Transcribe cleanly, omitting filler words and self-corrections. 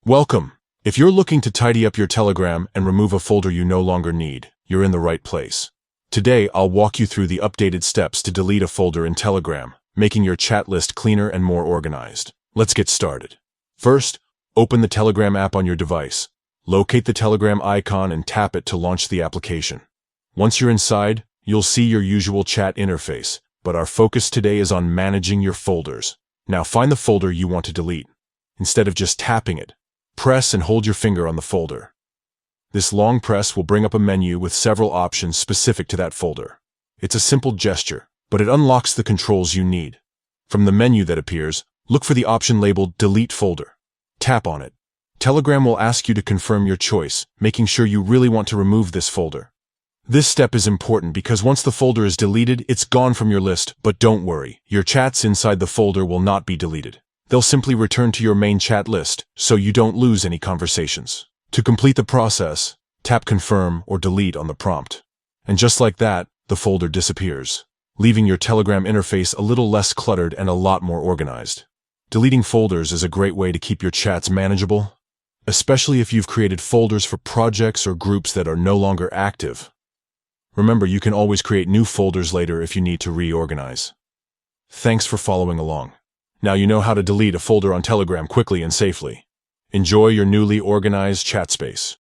Welcome. If you're looking to tidy up your Telegram and remove a folder you no longer need, you're in the right place. Today, I'll walk you through the updated steps to delete a folder in Telegram, making your chat list cleaner and more organized. Let's get started. First, open the Telegram app on your device. Locate the Telegram icon and tap it to launch the application. Once you're inside, you'll see your usual chat interface, but our focus today is on managing your folders. Now find the folder you want to delete. Instead of just tapping it, press and hold your finger on the folder. This long press will bring up a menu with several options specific to that folder. It's a simple gesture, but it unlocks the controls you need. From the menu that appears, look for the option labeled Delete Folder. Tap on it. Telegram will ask you to confirm your choice, making sure you really want to remove this folder. This step is important because once the folder is deleted, it's gone from your list, but don't worry, your chats inside the folder will not be deleted. They'll simply return to your main chat list, so you don't lose any conversations. To complete the process, tap Confirm or Delete on the prompt. And just like that, the folder disappears, leaving your Telegram interface a little less cluttered and a lot more organized. Deleting folders is a great way to keep your chats manageable, especially if you've created folders for projects or groups that are no longer active. Remember, you can always create new folders later if you need to reorganize. Thanks for following along. Now you know how to delete a folder on Telegram quickly and safely. Enjoy your newly organized chat space.